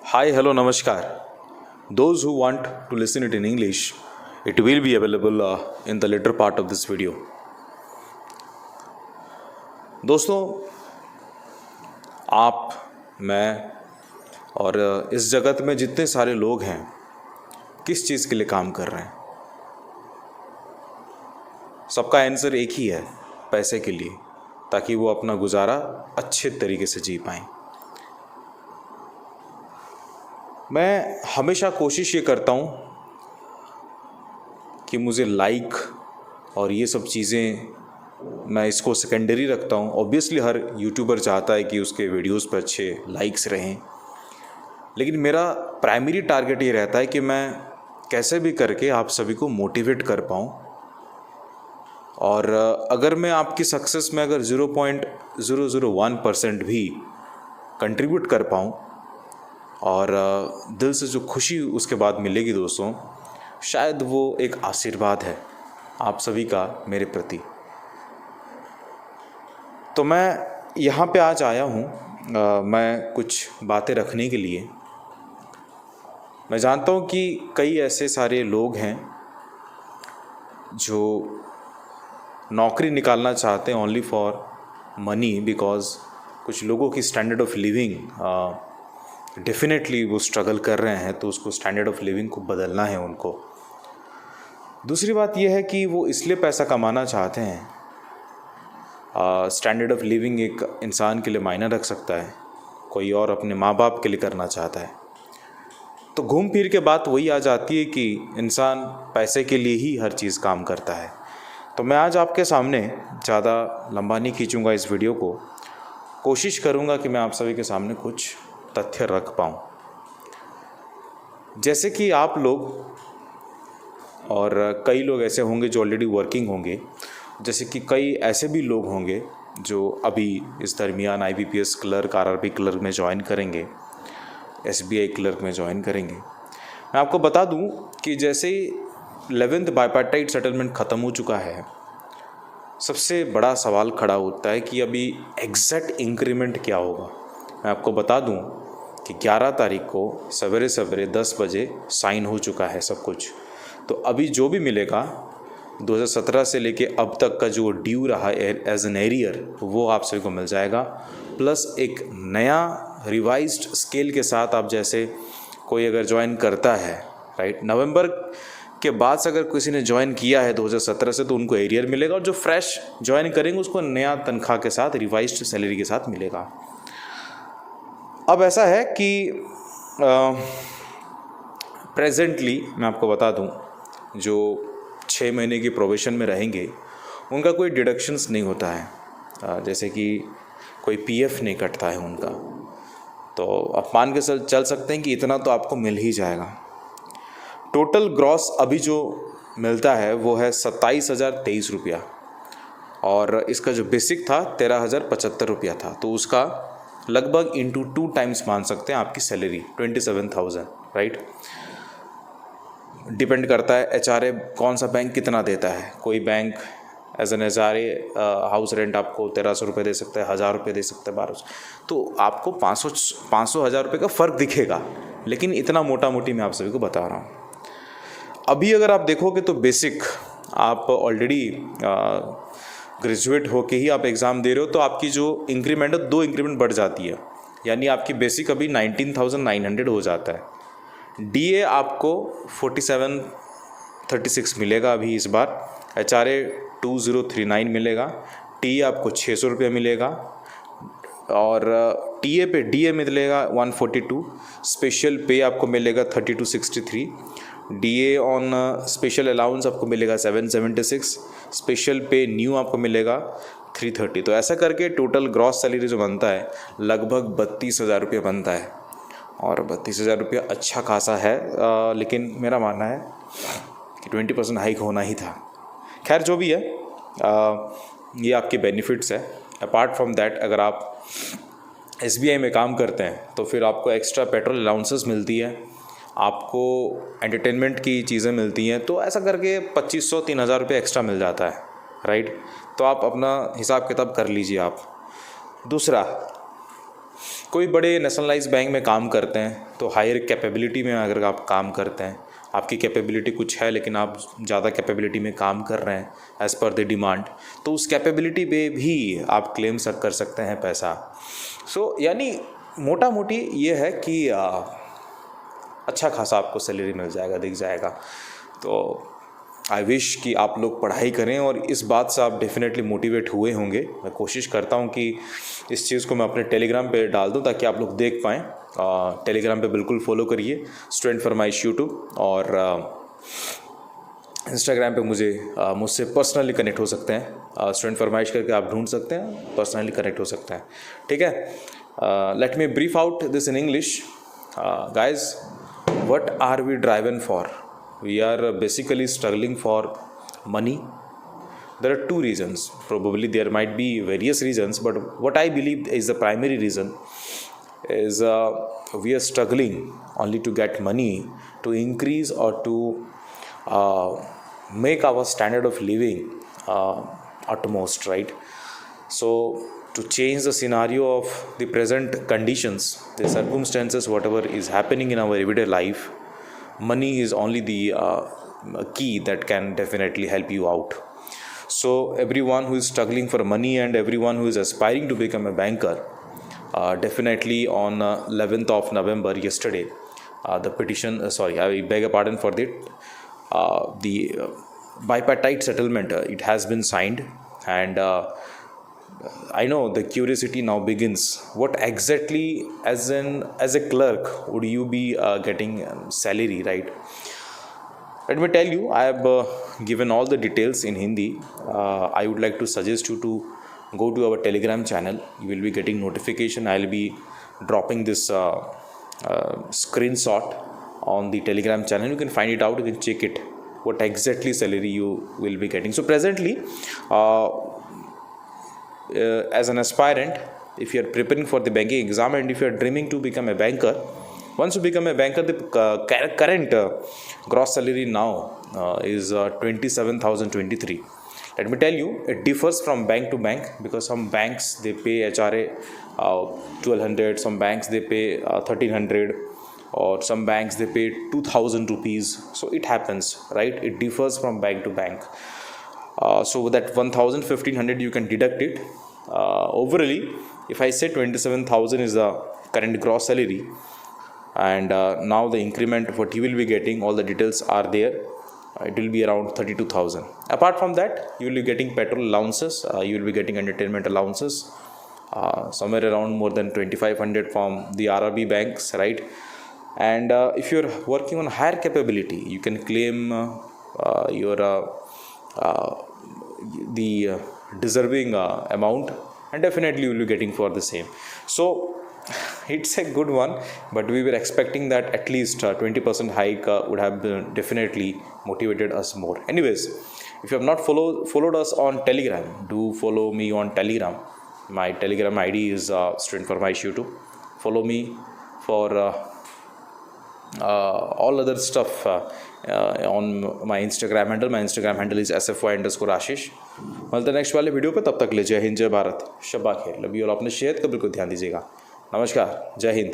Hi, hello, namaskar. Those who want to listen it in English, it will be available in the later part of this video. दोस्तों, आप, मैं और इस जगत में जितने सारे लोग हैं, किस चीज़ के लिए काम कर रहे हैं? सबका आंसर एक ही है, पैसे के लिए, ताकि वो अपना गुजारा अच्छे तरीके से जी पाएं। मैं हमेशा कोशिश ये करता हूँ कि मुझे लाइक और ये सब चीज़ें मैं इसको सेकेंडरी रखता हूँ। ऑब्वियसली हर यूट्यूबर चाहता है कि उसके वीडियोस पर अच्छे लाइक्स रहें, लेकिन मेरा प्राइमरी टारगेट ये रहता है कि मैं कैसे भी करके आप सभी को मोटिवेट कर पाऊँ। और अगर मैं आपकी सक्सेस में अगर 0.001% भी कंट्रीब्यूट कर पाऊँ और दिल से जो खुशी उसके बाद मिलेगी दोस्तों, शायद वो एक आशीर्वाद है आप सभी का मेरे प्रति। तो मैं यहाँ पे आज आया हूँ मैं कुछ बातें रखने के लिए। मैं जानता हूँ कि कई ऐसे सारे लोग हैं जो नौकरी निकालना चाहते हैं ओनली फॉर मनी, बिकॉज कुछ लोगों की स्टैंडर्ड ऑफ लिविंग डेफिनेटली वो स्ट्रगल कर रहे हैं, तो उसको स्टैंडर्ड ऑफ लिविंग को बदलना है उनको। दूसरी बात यह है कि वो इसलिए पैसा कमाना चाहते हैं। स्टैंडर्ड ऑफ लिविंग एक इंसान के लिए मायने रख सकता है, कोई और अपने माँ बाप के लिए करना चाहता है। तो घूम फिर के बात वही आ जाती है कि इंसान पैसे के लिए ही हर चीज़ काम करता है। तो मैं आज आपके सामने ज़्यादा लंबा नहीं खींचूँगा इस वीडियो को। कोशिश करूँगा कि मैं आप सभी के सामने कुछ तथ्य रख पाऊँ। जैसे कि आप लोग और कई लोग ऐसे होंगे जो ऑलरेडी वर्किंग होंगे, जैसे कि कई ऐसे भी लोग होंगे जो अभी इस दरमियान IBPS क्लर्क, RRB क्लर्क में ज्वाइन करेंगे, SBI क्लर्क में ज्वाइन करेंगे। मैं आपको बता दूं कि जैसे 11th बाइपार्टाइट सेटलमेंट ख़त्म हो चुका है, सबसे बड़ा सवाल खड़ा होता है कि अभी एग्जैक्ट इंक्रीमेंट क्या होगा। मैं आपको बता दूं कि 11 तारीख को सवेरे सवेरे 10 बजे साइन हो चुका है सब कुछ। तो अभी जो भी मिलेगा 2017 से लेके अब तक का जो ड्यू रहा एज एन एरियर, वो आप सभी को मिल जाएगा, प्लस एक नया रिवाइज्ड स्केल के साथ। आप जैसे कोई अगर ज्वाइन करता है राइट, नवंबर के बाद से अगर किसी ने ज्वाइन किया है 2017 से, तो उनको एरियर मिलेगा, और जो फ्रेश ज्वाइन करेंगे उसको नया तनख्वाह के साथ, रिवाइज्ड सैलरी के साथ मिलेगा। अब ऐसा है कि प्रेजेंटली मैं आपको बता दूं, जो 6 महीने की प्रोबेशन में रहेंगे उनका कोई डिडक्शंस नहीं होता है। जैसे कि कोई PF नहीं कटता है उनका। तो आप मान के चल सकते हैं कि इतना तो आपको मिल ही जाएगा। टोटल ग्रॉस अभी जो मिलता है वो है 27,023 रुपया, और इसका जो बेसिक था 13,075 रुपया था। तो उसका लगभग इंटू 2 टाइम्स मान सकते हैं आपकी सैलरी 27,000, राइट। डिपेंड करता है HRA कौन सा बैंक कितना देता है। कोई bank as an HRA house rent आपको 1,300 रुपये दे सकता है, 1,000 रुपये दे सकता है, 1,200। तो आपको 500-1,000 रुपये का फ़र्क दिखेगा, लेकिन इतना मोटा मोटी मैं आप सभी को बता रहा हूँ। अभी अगर आप देखोगे तो बेसिक आप ऑलरेडी ग्रेजुएट होके ही आप एग्ज़ाम दे रहे हो, तो आपकी जो इंक्रीमेंट है 2 इंक्रीमेंट बढ़ जाती है, यानी आपकी बेसिक अभी 19,900 हो जाता है। DA आपको 4736 मिलेगा अभी इस बार, HRA 2039 मिलेगा, TA आपको 600 रुपये मिलेगा, और TA पे DA मिलेगा 142, स्पेशल पे आपको मिलेगा 3263, DA ऑन स्पेशल अलाउंस आपको मिलेगा 776, स्पेशल पे न्यू आपको मिलेगा 330। तो ऐसा करके टोटल ग्रॉस सैलरी जो बनता है लगभग 32,000 रुपये बनता है, और 32,000 रुपया अच्छा खासा है। लेकिन मेरा मानना है कि 20% हाइक होना ही था। खैर जो भी है, ये आपके बेनिफिट्स है। अपार्ट फ्रॉम दैट, अगर आप SBI में काम करते हैं तो फिर आपको एक्स्ट्रा पेट्रोल अलाउंसेस मिलती है, आपको एंटरटेनमेंट की चीज़ें मिलती हैं। तो ऐसा करके 2,500-3,000 रुपये एक्स्ट्रा मिल जाता है, राइट। तो आप अपना हिसाब किताब कर लीजिए आप। दूसरा, कोई बड़े नेशनलाइज बैंक में काम करते हैं तो हायर कैपेबिलिटी में अगर आप काम करते हैं, आपकी कैपेबिलिटी कुछ है लेकिन आप ज़्यादा कैपेबिलिटी में काम कर रहे हैं एज़ पर द डिमांड, तो उस कैपेबिलिटी पे भी आप क्लेम कर सकते हैं पैसा। सो यानी मोटा मोटी ये है कि अच्छा खासा आपको सैलरी मिल जाएगा, दिख जाएगा। तो आई विश कि आप लोग पढ़ाई करें और इस बात से आप डेफिनेटली मोटिवेट हुए होंगे। मैं कोशिश करता हूँ कि इस चीज़ को मैं अपने टेलीग्राम पे डाल दूँ ताकि आप लोग देख पाएँ। टेलीग्राम पे बिल्कुल फॉलो करिए स्टूडेंट फरमाइश यूट्यूब, और इंस्टाग्राम पे मुझसे पर्सनली कनेक्ट हो सकते हैं। स्टूडेंट फरमाइश करके आप ढूंढ सकते हैं, पर्सनली कनेक्ट हो सकते हैं। ठीक है, let me brief out this in English. Guys, what are we driven for? We are basically struggling for money. There are two reasons. Probably there might be various reasons, but what I believe is the primary reason is we are struggling only to get money to increase or to make our standard of living utmost, right? So to change the scenario of the present conditions, the circumstances, whatever is happening in our everyday life, money is only the key that can definitely help you out. So everyone who is struggling for money and everyone who is aspiring to become a banker, definitely on 11th of November, yesterday, the petition, I beg a pardon for that, the bipartite settlement, it has been signed, and I know the curiosity now begins. What exactly, as a clerk, would you be getting salary, right? Let me tell you, I have given all the details in Hindi. I would like to suggest you to go to our Telegram channel. You will be getting notification. I will be dropping this screenshot on the Telegram channel. You can find it out. You can check it. What exactly salary you will be getting. So presently, as an aspirant, if you are preparing for the banking exam and if you are dreaming to become a banker, once you become a banker, the current gross salary now is 27,023. Let me tell you, it differs from bank to bank, because some banks they pay HRA 1200, some banks they pay 1300, or some banks they pay 2000 rupees. So it happens, right? It differs from bank to bank. So that 1500 you can deduct it. Overally, if I say 27,000 is the current gross salary, and now the increment what you will be getting, all the details are there. It will be around 32,000. Apart from that, you will be getting petrol allowances, you will be getting entertainment allowances, somewhere around more than 2500 from the RRB banks, right? And if you are working on higher capability, you can claim your the deserving amount, and definitely you will be getting for the same. So it's a good one, but we were expecting that at least 20% hike would have been definitely motivated us more. Anyways, if you have not followed us on Telegram, do follow me on Telegram. My Telegram ID is Student Furmaish YouTube. Follow me for all other stuff on my Instagram handle. My Instagram handle is sfy_ashish. मिलते हैं next वाले video पे, तब तक ले जय हिंद, जय भारत, शब्बा खैर, लव यू। और अपने सेहत का बिल्कुल ध्यान दीजिएगा। नमस्कार, जय हिंद।